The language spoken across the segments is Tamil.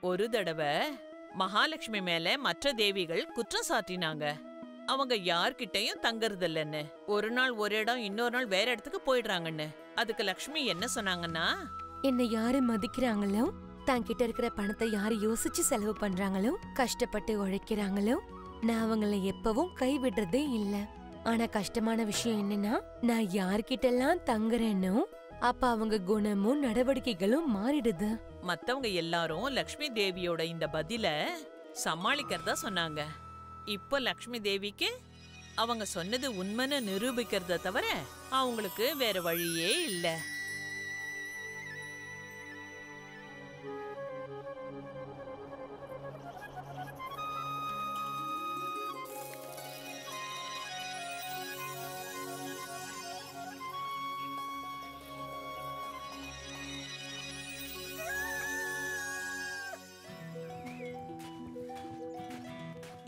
ஒரு தடவை மகாலட்சுமி மேல மற்ற தேவிகள் குற்றம் சாட்டினாங்க. அவங்க யார்கிட்டயும் தங்கறதில்லன்னு, ஒரு நாள் ஒரு இடம், இன்னொரு நாள் வேற இடத்துக்கு போயிடுறாங்கன்னு. அதுக்கு லக்ஷ்மி என்ன சொன்னாங்கன்னா, என்னை யாரு மதிக்கிறாங்களோ, தன்கிட்ட இருக்கிற பணத்தை யாரு யோசிச்சு செலவு பண்றாங்களோ, கஷ்டப்பட்டு உழைக்கிறாங்களோ, நான் அவங்கள எப்பவும் கைவிடுறதே இல்ல. ஆனா கஷ்டமான விஷயம் என்னன்னா, நான் யார்கிட்ட எல்லாம் தங்குறேனோ அப்ப அவங்க குணமும் நடவடிக்கைகளும் மாறிடுது. மத்தவங்க எல்லாரும் லக்ஷ்மி தேவியோட இந்த பதில சமாளிக்கிறதா சொன்னாங்க. இப்ப லக்ஷ்மி தேவிக்கு அவங்க சொன்னது உண்மைன்னு நிரூபிக்கிறத தவிர அவங்களுக்கு வேற வழியே இல்ல.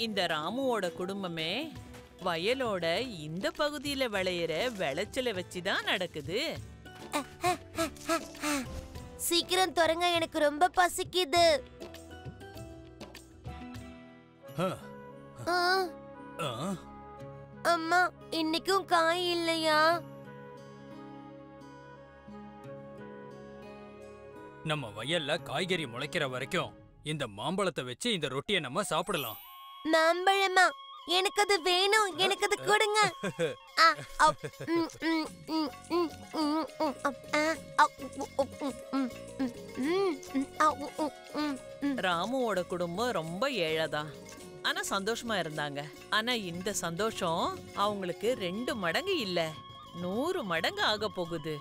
இந்த ராமுவோட குடும்பமே வயலோட இந்த பகுதியில விளையிற விளைச்சலை வச்சுதான் நடக்குது. சீக்கிரம் தொடங்க, எனக்கு ரொம்ப பசிக்குது. அம்மா, இன்னைக்கும் காய் இல்லையா? நம்ம வயல்ல காய்கறி முளைக்கிற வரைக்கும் இந்த மாம்பழத்தை வச்சு இந்த ரொட்டியை நம்ம சாப்பிடலாம். மாம்பழமா? எனக்கு அது வேணும், எனக்கு அது கொடுங்க. ராமுவோட குடும்பம் ரொம்ப ஏழைதான், ஆனா சந்தோஷமா இருந்தாங்க. ஆனா இந்த சந்தோஷம் அவங்களுக்கு 2 மடங்கு இல்ல, 100 மடங்கு ஆக போகுது.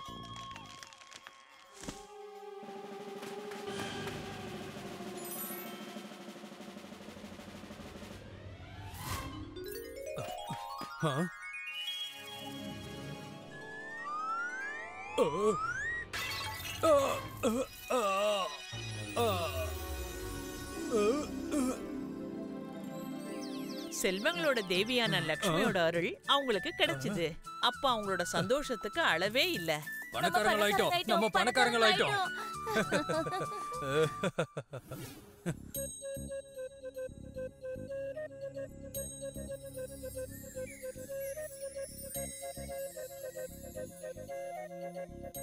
செல்வங்களோட தேவியான லக்ஷ்மியோட அருள் அவங்களுக்கு கிடைச்சது. அப்ப அவங்களோட சந்தோஷத்துக்கு அளவே இல்ல. பணக்காரங்களாயிட்டோம், நம்ம பணக்காரங்களாயிட்டோம்.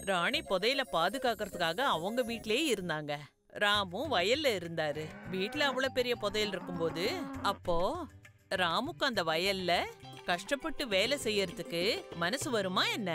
ராணி புதையல பாதுகாக்கிறதுக்காக அவங்க வீட்லயே இருந்தாங்க. ராமும் வயல்ல இருந்தாரு. வீட்ல அவ்வளவு பெரிய புதையல் இருக்கும்போது அப்போ ராமுக்கு அந்த வயல்ல கஷ்டப்பட்டு வேலை செய்யறதுக்கு மனசு வருமா என்ன?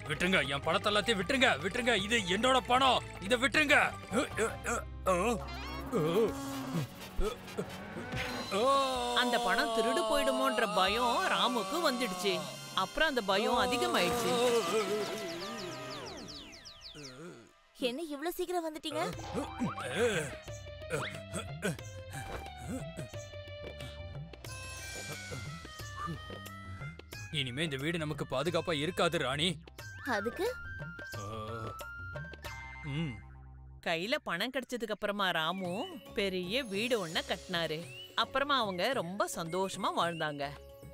விட்டுருங்க, என் பணத்தை எல்லாத்தையும் விட்டுருங்க, விட்டுருங்க. இது என்னோட பணம், இதை விட்டுருங்க. அந்த பணம் திருடு போயிடுமோன்ற பயம் ராமுக்கு வந்துடுச்சு. அப்புறம் அந்த பயம் அதிகமாயிடுச்சு. என்ன இவ்வளவு சீக்கிரம் வந்துட்டீங்க? இனிமே இந்த வீடு நமக்கு பாதுகாப்பா இருக்காது ராணி. அதுக்கு கையில பணம் கிடைச்சதுக்கு அப்புறமா ராமு பெரிய வீடு ஒண்ண கட்டினாரு. அப்புறமா அவங்க ரொம்ப சந்தோஷமா வாழ்ந்தாங்க.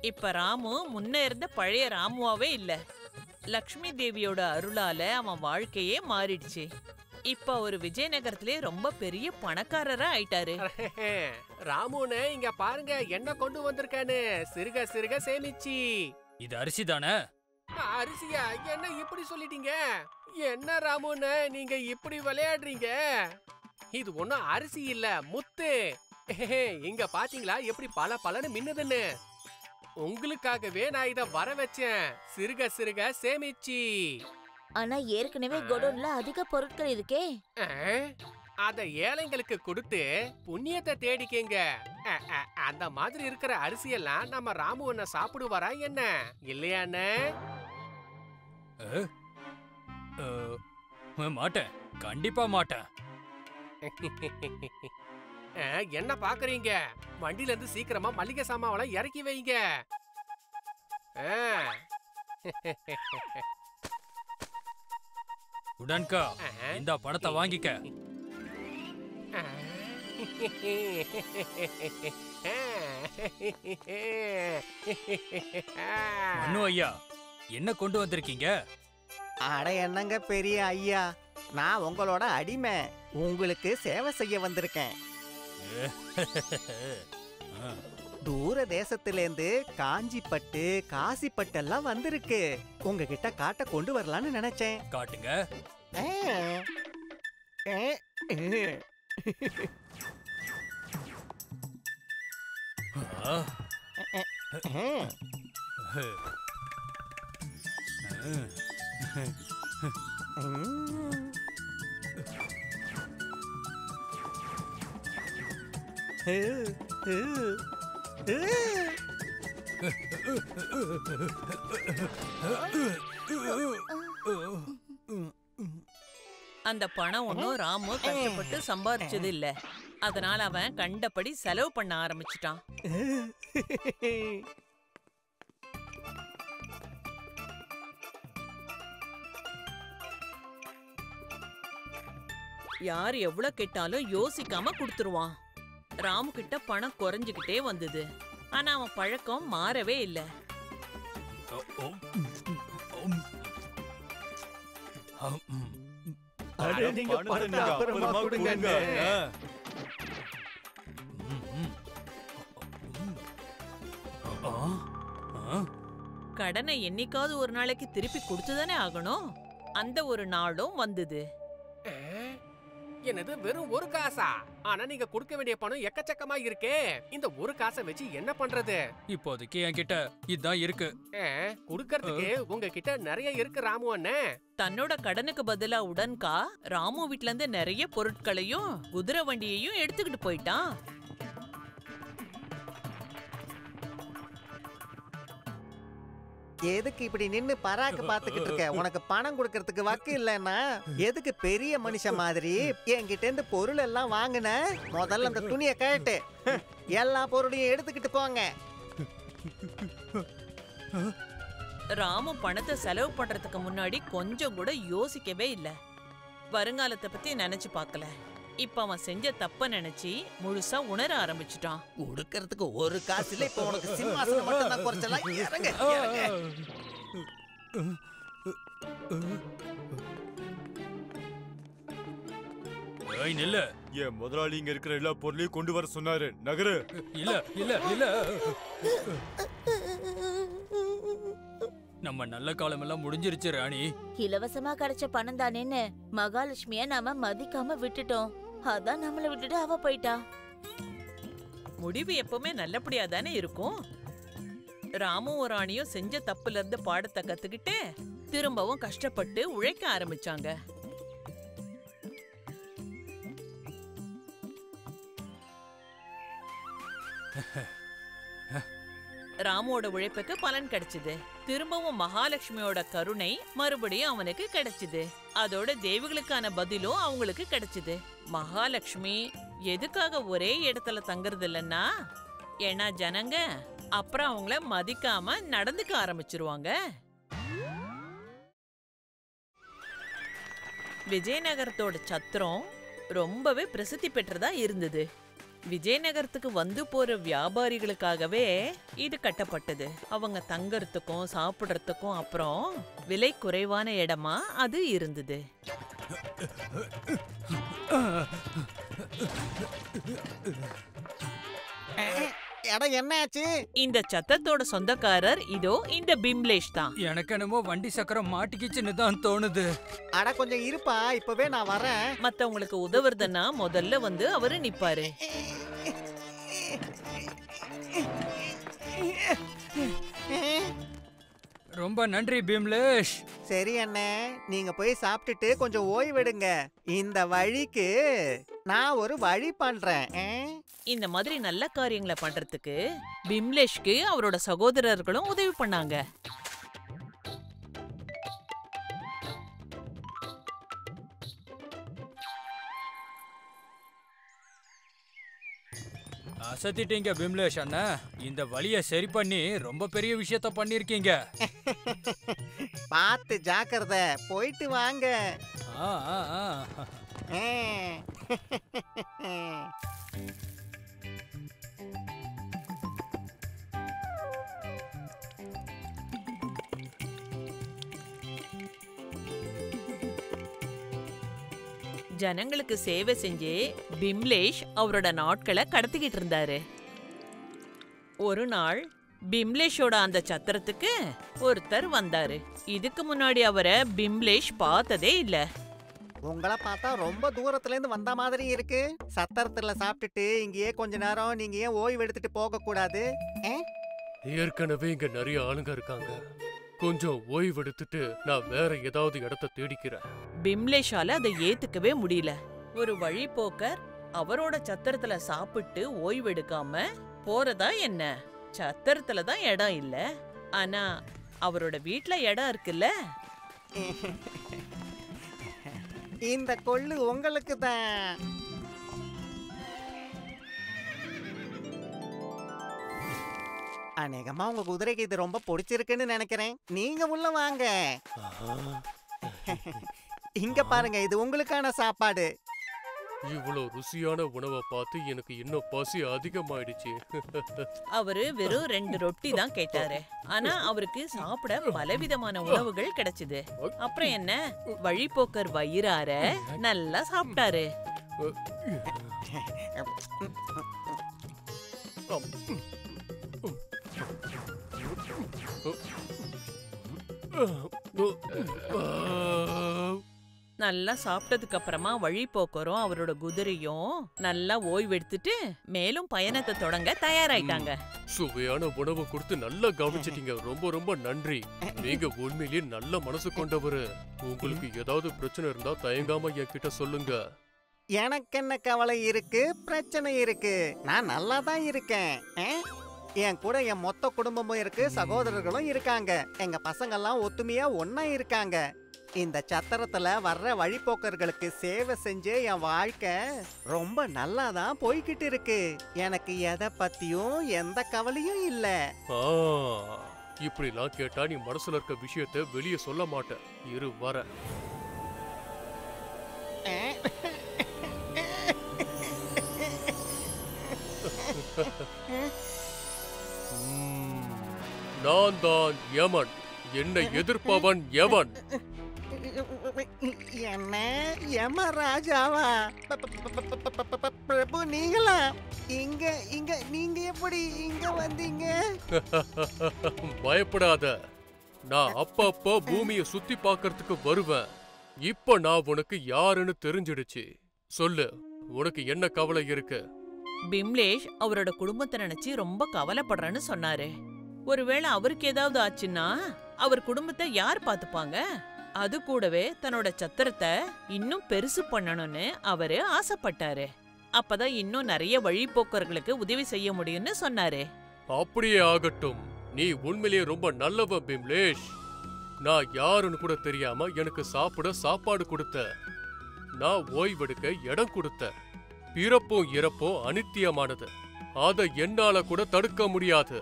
இப்ப ராமு முன்ன இருந்த பழைய ராமுவாவே இல்ல. லக்ஷ்மி தேவியோட அருளால அவன் வாழ்க்கையே மாறிடுச்சு. இப்ப ஒரு விஜயநகரத்திலே ரொம்ப பெரிய பணக்காரரா ஆயிட்டாரு. ராமுன்னு இங்க பாருங்க என்ன கொண்டு வந்திருக்கானு, சிறுக சிறுக சேமிச்சு. இது அரிசி தானே? அரிசியா? என்ன இப்படி சொல்லிட்டீங்க? என்ன ராமுன்னு நீங்க இப்படி விளையாடுறீங்க? இது ஒண்ணும் அரிசி இல்ல, முத்து. இங்க பாத்தீங்களா எப்படி பல பலன்னு மின்னுதுன்னு? உங்களுக்காகவே நான் இத வர வச்சேன், சிறுக சிறுக சேமிச்சு. ஆனா ஏற்கனவே கோடவுன்ல அதிக பொருட்கள் இருக்கே. அத ஏழைங்களுக்கு கொடுத்து புண்ணியத்தை தேடிக்கங்க. அந்த மாதிரி இருக்கிற அரிசியெல்லாம் நம்ம ராமுவண்ண சாப்பிடுவாரா என்ன? இல்லையாண்ணே? மாட்டேன், கண்டிப்பா மாட்டேன். என்ன பாக்குறீங்க? வண்டில இருந்து சீக்கிரமா மளிகை சாமான் இறக்கி வைங்க. உடன்கா இந்த பணத்தை வாங்கிக்க. மனு ஐயா, என்ன கொண்டு வந்திருக்கீங்க? அட என்னங்க பெரிய ஐயா, நான் உங்களோட அடிமை. உங்களுக்கு சேவை செய்ய வந்திருக்கேன். தூர தேசத்திலேருந்து காஞ்சிப்பட்டு காசிப்பட்டு எல்லாம் வந்திருக்கு. உங்ககிட்ட காட்ட கொண்டு வரலான்னு நினைச்சேன். காட்டுங்க. அந்த பணம் ஒன்னும் ராமு கஷ்டப்பட்டு சம்பாதிச்சது இல்ல. அதனால அவன் கண்டபடி செலவு பண்ண ஆரம்பிச்சிட்டான். யார் எவ்வளவு கேட்டாலும் யோசிக்காம கொடுத்துருவான். ராமு கிட்ட பணம் குறைஞ்சுகிட்டே வந்தது. ஆனா அவன் பழக்கம் மாறவே இல்ல. நீங்க பணத்தை அப்புறமா கொடுங்க. கடனை என்னைக்காவது ஒரு நாளைக்கு திருப்பி கொடுத்துதானே ஆகணும். அந்த ஒரு நாளும் வந்தது. என்னது வெறும் ஒரு காசா? ஆனா நீங்க கொடுக்க வேண்டிய பணம் எக்கச்சக்கமா இருக்கே. இந்த ஒரு காசை வச்சு என்ன பண்றது? இப்போதைக்கு என்கிட்ட இதான் இருக்கு. குடுக்கறதுக்கு உங்ககிட்ட நிறைய இருக்கு ராமு அண்ணே. தன்னோட கடனுக்கு பதிலா உடன்கா ராமு வீட்ல இருந்து நிறைய பொருட்களையும் குதிரை வண்டியையும் எடுத்துக்கிட்டு போயிட்டான். எதுக்கு இப்படி நின்னு பராக்கு பாத்துக்கிட்டு இருக்க? உனக்கு பணம் கொடுக்கறதுக்கு வக்கு இல்லைன்னா எதுக்கு பெரிய மனுஷன் மாதிரி என்கிட்ட இருந்து பொருள் எல்லாம் வாங்கின? முதல்ல அந்த துணியை கேட்டு எல்லா பொருளையும் எடுத்துக்கிட்டு போங்க. ராமு பணத்தை செலவு பண்றதுக்கு முன்னாடி கொஞ்சம் கூட யோசிக்கவே இல்ல. வருங்காலத்தை பத்தி நினைச்சு பார்க்கல. இப்ப அவன் செஞ்ச தப்ப நினைச்சு முழுசா உணர ஆரம்பிச்சுட்டான். கொடுக்கறதுக்கு ஒரு காசு இல்ல. இப்ப உனக்கு சிம்மாசனம் மட்டும் தான் குறைச்சலாம். இறங்க, இறங்க. ஏய் நில்ல. என் முதலாளி இங்க இருக்கிற எல்லா பொருளையும் கொண்டு வர சொன்னாரு. நகரு. இல்ல இல்ல இல்ல. நம்ம நல்ல காலம் எல்லாம் முடிஞ்சிருச்சு ராணி. இலவசமா கிடைச்ச பணம் தானேன்னு மகாலட்சுமிய நாம மதிக்காம விட்டுட்டோம். அதான் நம்மள விட்டுட்டு அவ போயிட்டா. முடிவு எப்பவுமே நல்லபடியா தானே இருக்கும். ராமும் ராணியும் செஞ்ச தப்புல இருந்து பாடத்தை கத்துக்கிட்டு திரும்பவும் கஷ்டப்பட்டு உழைக்க ஆரம்பிச்சாங்க. ராமுவோட உழைப்புக்கு பலன் கிடைச்சது. திரும்பவும் மகாலட்சுமியோட கருணை மறுபடியும் அவனுக்கு கிடைச்சது. அதோட தேவிகளுக்கான பதிலும் அவங்களுக்கு கிடைச்சது. மகாலட்சுமி எதுக்காக ஒரே இடத்துல தங்குறது இல்லைன்னா, ஏன்னா ஜனங்க அப்புறம் அவங்கள மதிக்காம நடந்துக்க ஆரம்பிச்சிருவாங்க. விஜயநகரத்தோட சத்திரம் ரொம்பவே பிரசித்தி பெற்றதா இருந்தது. விஜயநகரத்துக்கு வந்து போற வியாபாரிகளுக்காகவே இது கட்டப்பட்டது. அவங்க தங்கறதுக்கும் சாப்பிடுறதுக்கும் அப்புறம் விலை குறைவான இடமா அது இருந்தது. இடம் என்னாச்சு? இந்த சத்தத்தோட சொந்தக்காரர் இதோ இந்த பிம்லேஷ் தான். எனக்கு என்னமோ வண்டி சக்கரம் மாட்டிக்கிச்சுன்னு தான் தோணுது. அட கொஞ்சம் இருப்பா, இப்பவே நான் வரேன். மத்தவங்களுக்கு உதவுறதுன்னா முதல்ல வந்து அவரு நிப்பாரு. ரொம்ப நன்றி பிம்லேஷ். சரி அண்ணே, நீங்க போய் சாப்பிட்டுட்டு கொஞ்சம் ஓய்வெடுங்க. இந்த வழிக்கு நான் ஒரு வழி பண்றேன். இந்த மாதிரி நல்ல காரியங்களை பண்றதுக்கு பிம்லேஷ்க்கு அவரோட சகோதரர்களும் உதவி பண்ணாங்க. அசத்திட்டீங்க பிம்லேஷ் அண்ணா. இந்த வழியை சரி பண்ணி ரொம்ப பெரிய விஷயத்த பண்ணிருக்கீங்க. பார்த்து ஜாக்கிரதை, போயிட்டு வாங்க. ஆ, ஆ, ஆ. ஜனங்களுக்கு சேவை செஞ்சே பிம்லேஷ் அவரோட நாட்களை கடத்திக்கிட்டு இருந்தாரு. ஒரு நாள் பிம்லேஷோட அந்த சத்திரத்துக்கு ஒருத்தர் வந்தாரு. இதுக்கு முன்னாடி அவரை பிம்லேஷ் பார்த்ததே இல்ல. உங்களை பார்த்தா ரொம்ப தூரத்துல இருந்து வந்த மாதிரி இருக்கு. சத்திரத்துல சாப்பிட்டுட்டு இங்கேயே கொஞ்ச நேரம் நீங்க ஏன் ஓய்வு எடுத்துட்டு போக கூடாது? ஏற்கனவே இங்க நிறைய ஆளுங்க இருக்காங்க. கொஞ்சம் ஓய்வு எடுத்துட்டு நான் வேற ஏதாவது இடத்த தேடிக்கிறேன். பிம்லேஷால அதை ஏத்துக்கவே முடியல. ஒரு வழிபோக்கர் அவரோட சத்திரத்துல சாப்பிட்டு ஓய்வெடுக்காம போறதா என்ன? சத்திரத்துல தான் இடம் இல்ல, ஆனா அவரோட வீட்ல இடம் இருக்குல்ல. இந்த கொள்ளு உங்களுக்கு தான். அநேகமா உங்க குதிரைக்கு இது ரொம்ப பிடிச்சிருக்குன்னு நினைக்கிறேன். நீங்க உள்ள வாங்க. இங்க பாருங்க, இது உங்களுக்கான சாப்பாடு. இவ்வளவு ருசியான உணவை பார்த்து எனக்கு இன்னும் பசி அதிகமாயிடுச்சு. அவரு வெறும் 2 ரொட்டி தான் கேட்டாரு, ஆனா அவருக்கு சாப்பிட பலவிதமான உணவுகள் கிடைச்சது. அப்புறம் என்ன, வழிபோக்கர் வயிறார நல்லா சாப்பிட்டாரு. நல்லா சாப்பிட்டதுக்கு அப்புறமா வழிபோக்கரும் அவரோட குதிரையும் நல்லா ஓய்வெடுத்துட்டு மேலும் பயணத்தை தொடங்க தயாராயிட்டாங்க. சுவையான உணவு கொடுத்து நல்லா கவனிச்சிட்டீங்க. ரொம்ப ரொம்ப நன்றி. நீங்க உண்மையிலேயே நல்ல மனசு கொண்டவரு. உங்களுக்கு ஏதாவது பிரச்சனை இருந்தா தயங்காம என்கிட்ட சொல்லுங்க. எனக்கு என்ன கவலை இருக்கு, பிரச்சனை இருக்கு. நான் நல்லா தான் இருக்கேன். என் கூட என் மொத்த குடும்பமும் இருக்கு, சகோதரர்களும் இருக்காங்க. எங்க பசங்கெல்லாம் ஒத்துமையா ஒன்னா இருக்காங்க. இந்த சத்திரத்துல வர்ற வழிபோக்கர்களுக்கு சேவை செஞ்சே என் வாழ்க்கை ரொம்ப நல்லா தான் போய்கிட்டு இருக்கு. எனக்கு எதை பத்தியும் எந்த கவலையும் இல்ல. இப்படிலாம் கேட்டா நீ மனசுல இருக்க விஷயத்த வெளியே சொல்ல மாட்ட. இரு வர. நான் தான் யமன். என்னை எதிர்ப்பவன் எவன்? என்ன யமராஜாவா? பிரபு நீங்களா? இங்க இங்க நீங்க எப்படி இங்க வந்தீங்க? பயப்படாத, நான் அப்பப்ப பூமியை சுத்தி பார்க்கறதுக்கு வருவேன். இப்ப நான் உனக்கு யாருன்னு தெரிஞ்சிடுச்சு. சொல்லு, உனக்கு என்ன கவலை இருக்கு? பிம்லேஷ் அவரோட குடும்பத்தை நினைச்சு ரொம்ப கவலைப்படுறேன்னு சொன்னாரு. ஒருவேளை அவருக்கு ஏதாவது ஆச்சுன்னா அவர் குடும்பத்தை யார் பாத்துப்பாங்க? அது கூடவே தன்னோட சத்திரத்தை இன்னும் பெருசு பண்ணணும்னு அவரு ஆசைப்பட்டாரு. அப்பதான் இன்னும் நிறைய வழிபோக்கர்களுக்கு உதவி செய்ய முடியும்னு சொன்னாரு. அப்படியே ஆகட்டும். நீ உண்மையிலேயே ரொம்ப நல்லவன் பிம்லேஷ். நான் யாருன்னு கூட தெரியாம எனக்கு சாப்பிட சாப்பாடு கொடுத்த, நான் ஓய்வெடுக்க இடம் கொடுத்த. பிறப்பும் இறப்பும் அனித்தியமானது, அதை என்னால கூட தடுக்க முடியாது.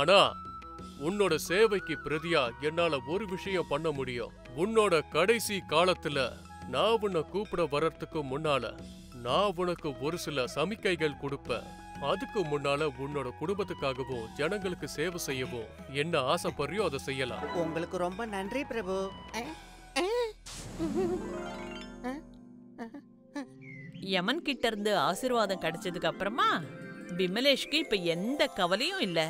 ஆனா உன்னோட சேவைக்கு பிரதியா என்னால ஒரு விஷயம் பண்ண முடியும். உன்னோட கடைசி காலத்துல நான் உன்னை கூப்பிட வர்றதுக்கு முன்னால நான் உனக்கு ஒரு சில சமிக்கைகள் கொடுப்பேன். அதுக்கு முன்னால உன்னோட குடும்பத்துக்காகவும் ஜனங்களுக்கு சேவை செய்யவும் என்ன ஆசைப்படுறியோ அதை செய்யலாம். உங்களுக்கு ரொம்ப நன்றி பிரபு. யமன் கிட்ட இருந்து ஆசீர்வாதம் கிடைச்சதுக்கு அப்புறமா பிமலேஷ்க்கு இப்ப எந்த கவலையும் இல்ல.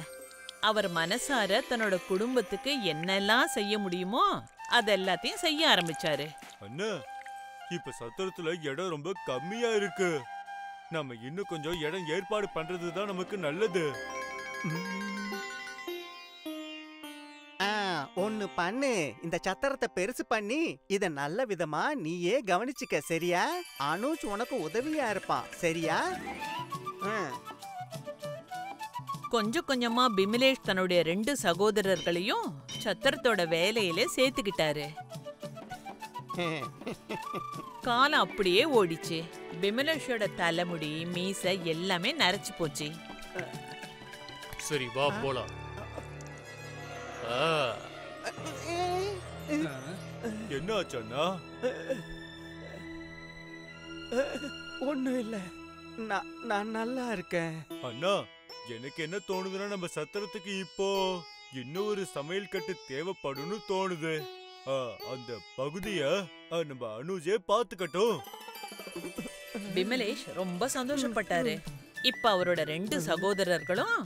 அவர் மனசார தன்னோட குடும்பத்துக்கு என்னெல்லாம் செய்ய முடியுமோ அதெல்லாத்தையும் செய்ய ஆரம்பிச்சாரு. அண்ணா, இப்ப சத்திரத்துல இடம் ரொம்ப கம்மியா இருக்கு. நம்ம இன்னும் கொஞ்சம் இடம் ஏற்பாடு பண்றதுதான் நமக்கு நல்லது. ஒன்னு பண்ணு, இந்த சத்திரத்தை பெருசு பண்ணி இத நல்ல விதமா நீயே கவனிச்சுக்க, சரியா? அனுஜ் உனக்கு உதவியா இருப்பான், சரியா? கொஞ்சம் கொஞ்சமா பிமலேஷ் தன்னுடைய 2 சகோதரர்களையும் சத்திரத்தோட வேலையில சேர்த்துக்கிட்டாரு. காலம் அப்படியே ஓடிச்சு. பிமலேஷோட தலைமுடி, மீசை எல்லாமே நரைச்சு போச்சு. சரி வா போலாம். என்ன ஆச்சண்ணா? ஒண்ணும் இல்ல, நான் நல்லா இருக்கேன். அண்ணா, எனக்கு என்ன தோணுதுன்னா நம்ம சத்திரத்துக்கு இப்போ இன்னும் ஒரு சமையல் கட்டு தேவைப்படும்னு தோணுது. அந்த பகுதிய நம்ம அனுஜே பாத்துக்கட்டும். விமலேஷ் ரொம்ப சந்தோஷப்பட்டாரு. இப்ப அவரோட 2 சகோதரர்களும்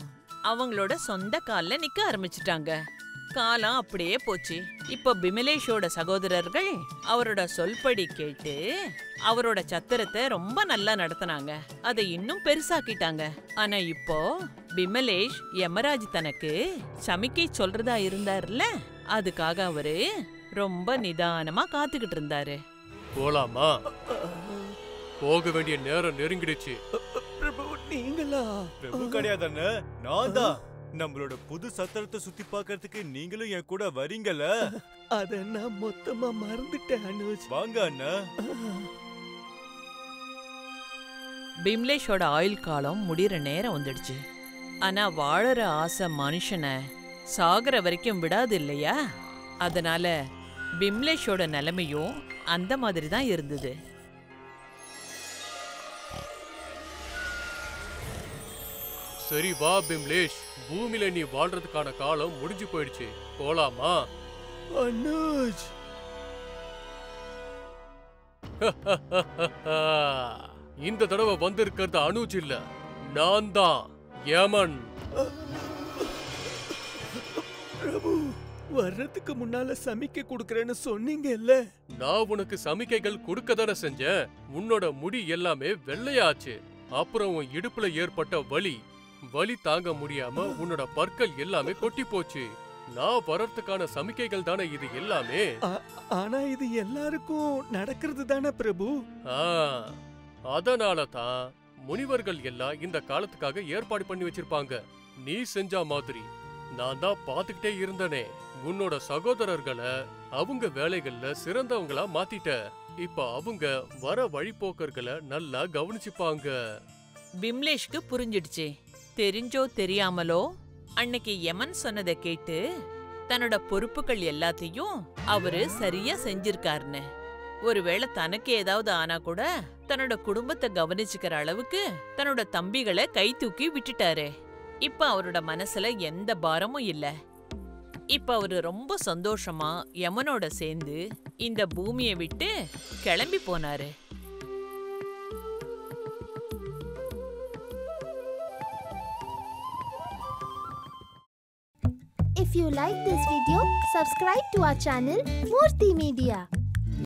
அவங்களோட சொந்த கால்ல நிக்க ஆரம்பிச்சிட்டாங்க. காலம் அப்படியே போச்சு. இப்ப விமலேஷோட சகோதரர்கள் அவரோட சொல்படி கேட்டு அவரோட சத்திரத்தை ரொம்ப நல்லா நடத்தினாங்க. அதை இன்னும் பெருசாக்கிட்டாங்க. ஆனா இப்போ விமலேஷ் யமராஜ் தனக்கு சமிக்கை சொல்றதா இருந்தாருல, அதுக்காக அவரு ரொம்ப நிதானமா காத்துக்கிட்டு இருந்தாரு. போலாமா? போக வேண்டிய நேரம் நெருங்கிடுச்சு. பிரபு, நீங்களா? பிரபு கிடையாதுன்னு நான் தான். நம்மளோட புது சத்திரத்தை சுத்தி பார்க்கிறதுக்கு நீங்களும் என் கூட வரீங்கல்ல? அத நான் மொத்தமா மறந்துட்டேன் அனுஜ். வாங்க அண்ணா. விமலேஷோட ஆயுள் காலம் முடிகிற நேரம் வந்துடுச்சு. ஆனா வாழற ஆசை மனுஷனை சாகர வரைக்கும் விடாது இல்லையா? அதனால விமலேஷோட நிலைமையும் அந்த மாதிரி தான் இருந்தது. சரி வா பிம்லேஷ், பூமியில நீ வாழ்றதுக்கான காலம் முடிஞ்சு போயிடுச்சு. போலாமா? அனுஜ், இந்த தடவை வந்திருக்கிறது அனுஜ் இல்ல, நான் தான் யமன். பிரபு, வர்றதுக்கு முன்னால சமிக்கை கொடுக்கறேன்னு சொன்னீங்கல்ல? நான் உனக்கு சமிக்கைகள் கொடுக்க தானே செஞ்சேன். உன்னோட முடி எல்லாமே வெள்ளையாச்சு. அப்புறம் உன் இடுப்புல ஏற்பட்ட வலி தாங்க முடியாம உன்னோட பற்கள் எல்லாமே கொட்டி போச்சு. நான் வர்றதுக்கான சமிக்கைகள் தானே இது எல்லாமே. ஆனா இது எல்லாருக்கும் நடக்கிறது தானே பிரபு? அதனால தான் முனிவர்கள் எல்லாம் இந்த காலத்துக்காக ஏற்பாடு பண்ணி வச்சிருப்பாங்க. நீ செஞ்ச மாதிரி நான் தான் பாத்துக்கிட்டே இருந்தனே. உன்னோட சகோதரர்களை அவங்க வேலைகள்ல சிறந்தவங்களா மாத்திட்ட. இப்ப அவங்க வர வழிபோக்கர்களை நல்லா கவனிச்சுப்பாங்க. விமலேஷ்க்கு புரிஞ்சிடுச்சு. தெரிஞ்சோ தெரியாமலோ அன்னைக்கு யமன் சொன்னதை கேட்டு தன்னோட பொறுப்புகள் எல்லாத்தையும் அவரு சரியா செஞ்சிருக்காருன்னு. ஒருவேளை தனக்கு ஏதாவது ஆனா கூட தன்னோட குடும்பத்தை கவனிச்சுக்கிற அளவுக்கு தன்னோட தம்பிகளை கை தூக்கி விட்டுட்டாரு. இப்ப அவரோட மனசுல எந்த பாரமும் இல்ல. இப்ப அவரு ரொம்ப சந்தோஷமா யமனோட சேர்ந்து இந்த பூமியை விட்டு கிளம்பி போனாரு. If you like this video, subscribe to our channel Murthy Media.